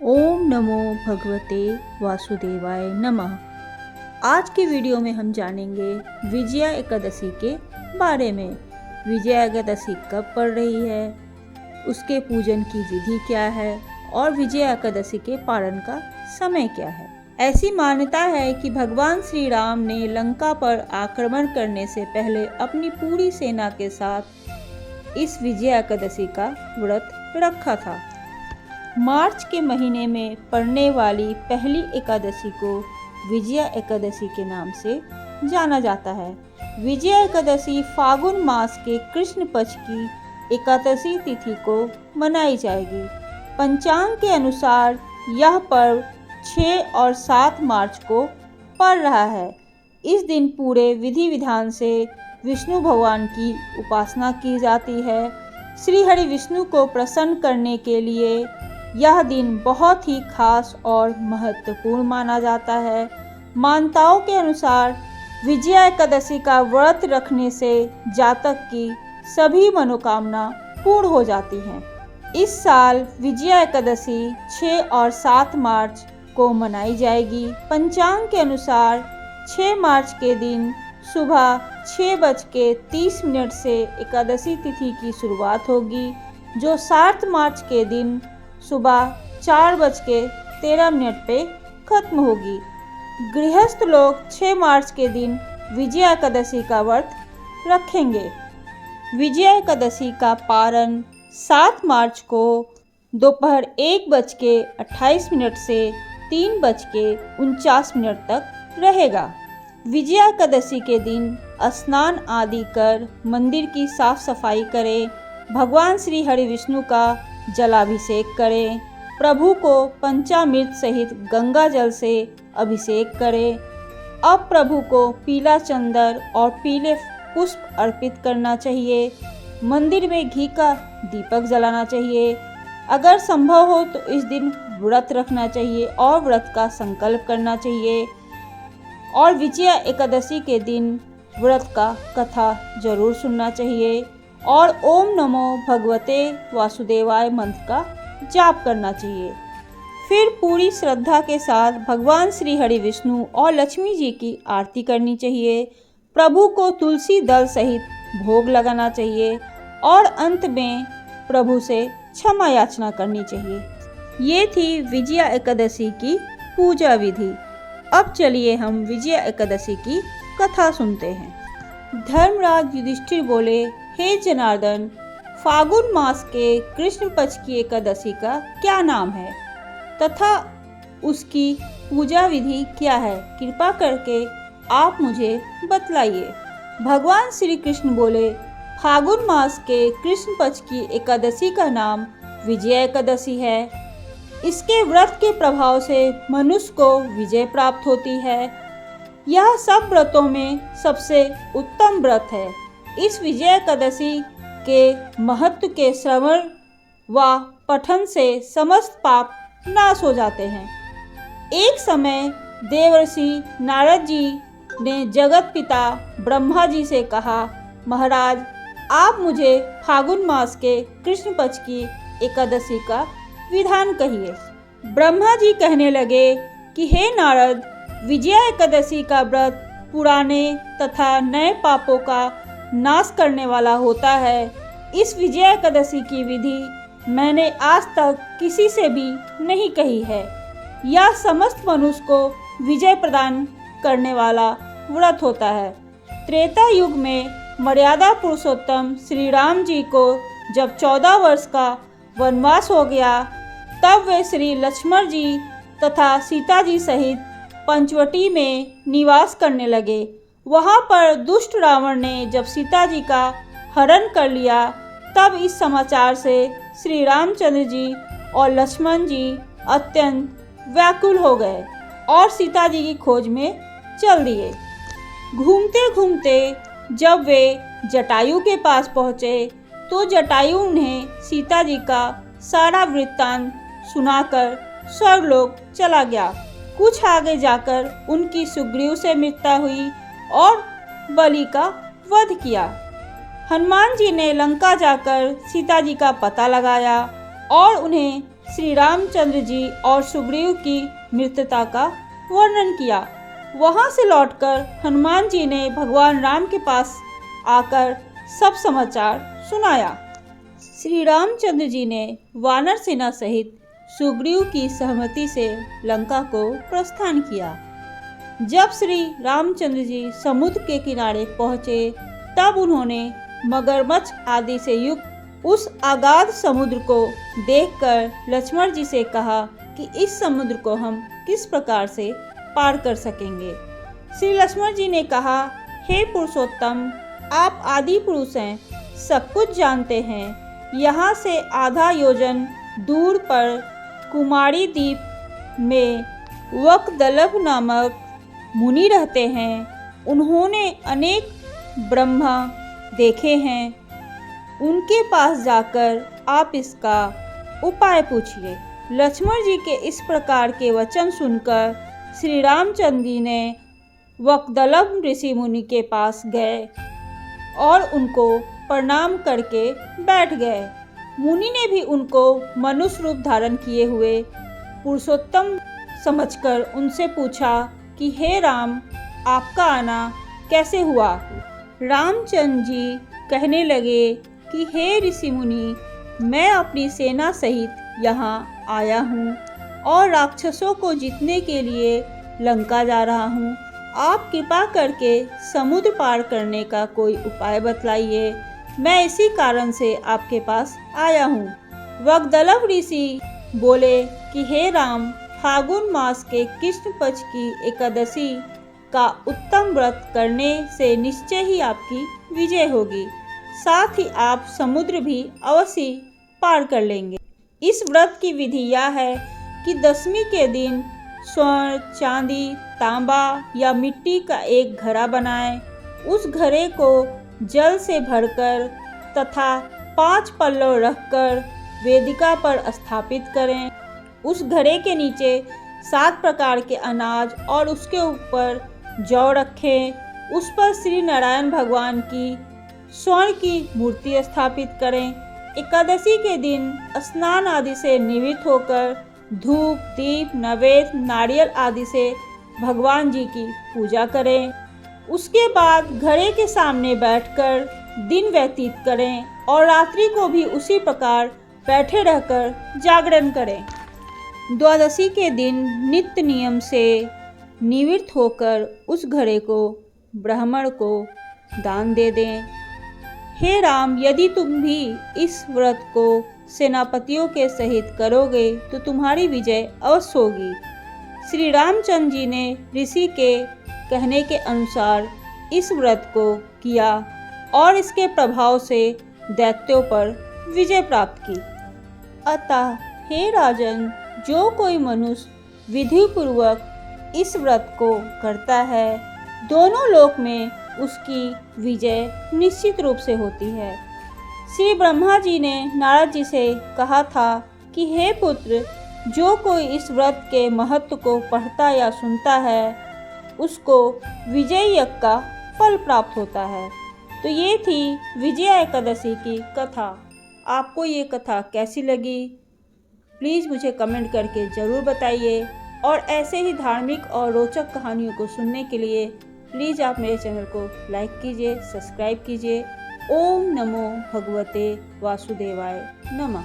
ओम नमो भगवते वासुदेवाय नमः। आज के वीडियो में हम जानेंगे विजया एकादशी के बारे में। विजया एकादशी कब पड़ रही है, उसके पूजन की विधि क्या है और विजया एकादशी के पारण का समय क्या है। ऐसी मान्यता है कि भगवान श्री राम ने लंका पर आक्रमण करने से पहले अपनी पूरी सेना के साथ इस विजया एकादशी का व्रत रखा था। मार्च के महीने में पड़ने वाली पहली एकादशी को विजया एकादशी के नाम से जाना जाता है। विजया एकादशी फागुन मास के कृष्ण पक्ष की एकादशी तिथि को मनाई जाएगी। पंचांग के अनुसार यह पर्व 6 और 7 मार्च को पड़ रहा है। इस दिन पूरे विधि विधान से विष्णु भगवान की उपासना की जाती है। श्री हरि विष्णु को प्रसन्न करने के लिए यह दिन बहुत ही खास और महत्वपूर्ण माना जाता है। मान्यताओं के अनुसार विजया एकादशी का व्रत रखने से जातक की सभी मनोकामना पूर्ण हो जाती हैं। इस साल विजया एकादशी 6 और 7 मार्च को मनाई जाएगी। पंचांग के अनुसार 6 मार्च के दिन सुबह 6:30 से एकादशी तिथि की शुरुआत होगी, जो 7 मार्च के दिन सुबह 4:13 पे खत्म होगी। गृहस्थ लोग 6 मार्च के दिन विजया एकादशी का व्रत रखेंगे। विजया एकादशी का पारण 7 मार्च को दोपहर 1:28 से 3:49 तक रहेगा। विजया एकादशी के दिन स्नान आदि कर मंदिर की साफ सफाई करें, भगवान श्री हरि विष्णु का जलाभिषेक करें, प्रभु को पंचामृत सहित गंगा जल से अभिषेक करें। अब प्रभु को पीला चंदन और पीले पुष्प अर्पित करना चाहिए। मंदिर में घी का दीपक जलाना चाहिए। अगर संभव हो तो इस दिन व्रत रखना चाहिए और व्रत का संकल्प करना चाहिए। और विजया एकादशी के दिन व्रत का कथा जरूर सुनना चाहिए और ओम नमो भगवते वासुदेवाय मंत्र का जाप करना चाहिए। फिर पूरी श्रद्धा के साथ भगवान श्री हरि विष्णु और लक्ष्मी जी की आरती करनी चाहिए। प्रभु को तुलसी दल सहित भोग लगाना चाहिए और अंत में प्रभु से क्षमा याचना करनी चाहिए। ये थी विजया एकादशी की पूजा विधि। अब चलिए हम विजया एकादशी की कथा सुनते हैं। धर्मराज युधिष्ठिर बोले, हे जनार्दन, फागुन मास के कृष्ण पक्ष की एकादशी का क्या नाम है तथा उसकी पूजा विधि क्या है? कृपा करके आप मुझे बतलाइए। भगवान श्री कृष्ण बोले, फागुन मास के कृष्ण पक्ष की एकादशी का नाम विजया एकादशी है। इसके व्रत के प्रभाव से मनुष्य को विजय प्राप्त होती है। यह सब व्रतों में सबसे उत्तम व्रत है। इस विजय एकादशी के महत्व के श्रवण व पठन से समस्त पाप नाश हो जाते हैं। एक समय देवर्षि नारद जी ने जगत पिता ब्रह्मा जी से कहा, महाराज, आप मुझे फागुन मास के कृष्ण पक्ष की एकादशी का विधान कहिए। ब्रह्मा जी कहने लगे कि हे नारद, विजया एकादशी का व्रत पुराने तथा नए पापों का नाश करने वाला होता है। इस विजया एकादशी की विधि मैंने आज तक किसी से भी नहीं कही है। यह समस्त मनुष्य को विजय प्रदान करने वाला व्रत होता है। त्रेता युग में मर्यादा पुरुषोत्तम श्री राम जी को जब 14 वर्ष का वनवास हो गया, तब वे श्री लक्ष्मण जी तथा सीता जी सहित पंचवटी में निवास करने लगे। वहां पर दुष्ट रावण ने जब सीता जी का हरण कर लिया, तब इस समाचार से श्री रामचंद्र जी और लक्ष्मण जी अत्यंत व्याकुल हो गए और सीता जी की खोज में चल दिए। घूमते घूमते जब वे जटायु के पास पहुँचे, तो जटायु उन्हें सीता जी का सारा वृत्तांत सुनाकर स्वर्गलोक चला गया। कुछ आगे जाकर उनकी सुग्रीव से मित्रता हुई और बलि का वध किया। हनुमान जी ने लंका जाकर सीता जी का पता लगाया और उन्हें श्री रामचंद्र जी और सुग्रीव की मित्रता का वर्णन किया। वहां से लौटकर हनुमान जी ने भगवान राम के पास आकर सब समाचार सुनाया। श्री रामचंद्र जी ने वानर सेना सहित सुग्रीव की सहमति से लंका को प्रस्थान किया। जब श्री रामचंद्र जी समुद्र के किनारे पहुंचे तब उन्होंने मगरमच्छ आदि से युक्त उस अगाध समुद्र को देखकर लक्ष्मण जी से कहा कि इस समुद्र को हम किस प्रकार से पार कर सकेंगे। श्री लक्ष्मण जी ने कहा, हे पुरुषोत्तम, आप आदि पुरुष हैं, सब कुछ जानते हैं। यहाँ से आधा योजन दूर पर कुमारी द्वीप में वकदलभ नामक मुनि रहते हैं। उन्होंने अनेक ब्रह्मा देखे हैं। उनके पास जाकर आप इसका उपाय पूछिए। लक्ष्मण जी के इस प्रकार के वचन सुनकर श्री रामचंद्र जी ने वकदलभ ऋषि मुनि के पास गए और उनको प्रणाम करके बैठ गए। मुनि ने भी उनको मनुष्य रूप धारण किए हुए पुरुषोत्तम समझकर उनसे पूछा कि हे राम, आपका आना कैसे हुआ। रामचंद्र जी कहने लगे कि हे ऋषि मुनि, मैं अपनी सेना सहित यहाँ आया हूँ और राक्षसों को जीतने के लिए लंका जा रहा हूँ। आप कृपा करके समुद्र पार करने का कोई उपाय बतलाइए। मैं इसी कारण से आपके पास आया हूँ। वकदलभ ऋषि बोले कि हे राम, फागुन मास के कृष्ण पक्ष की एकादशी का उत्तम व्रत करने से निश्चय ही आपकी विजय होगी। साथ ही आप समुद्र भी अवश्य पार कर लेंगे। इस व्रत की विधि यह है कि दशमी के दिन स्वर्ण, चांदी, तांबा या मिट्टी का एक घड़ा बनाएं। उस घड़े को जल से भरकर तथा 5 पल्लव रखकर वेदिका पर स्थापित करें। उस घड़े के नीचे 7 प्रकार के अनाज और उसके ऊपर जौ रखें। उस पर श्री नारायण भगवान की स्वर्ण की मूर्ति स्थापित करें। एकादशी के दिन स्नान आदि से निवृत्त होकर धूप, दीप, नैवेद्य, नारियल आदि से भगवान जी की पूजा करें। उसके बाद घड़े के सामने बैठकर दिन व्यतीत करें और रात्रि को भी उसी प्रकार बैठे रहकर जागरण करें। द्वादशी के दिन नित्य नियम से निवृत्त होकर उस घड़े को ब्राह्मण को दान दे दें। हे राम, यदि तुम भी इस व्रत को सेनापतियों के सहित करोगे तो तुम्हारी विजय अवश्य होगी। श्री रामचंद्र जी ने ऋषि के कहने के अनुसार इस व्रत को किया और इसके प्रभाव से दैत्यों पर विजय प्राप्त की। अतः हे राजन, जो कोई मनुष्य विधि पूर्वक इस व्रत को करता है, दोनों लोक में उसकी विजय निश्चित रूप से होती है। श्री ब्रह्मा जी ने नारद जी से कहा था कि हे पुत्र, जो कोई इस व्रत के महत्व को पढ़ता या सुनता है, उसको विजय यज्ञ का फल प्राप्त होता है। तो ये थी विजया एकादशी की कथा। आपको ये कथा कैसी लगी, प्लीज़ मुझे कमेंट करके ज़रूर बताइए। और ऐसे ही धार्मिक और रोचक कहानियों को सुनने के लिए प्लीज़ आप मेरे चैनल को लाइक कीजिए, सब्सक्राइब कीजिए। ओम नमो भगवते वासुदेवाय नमः।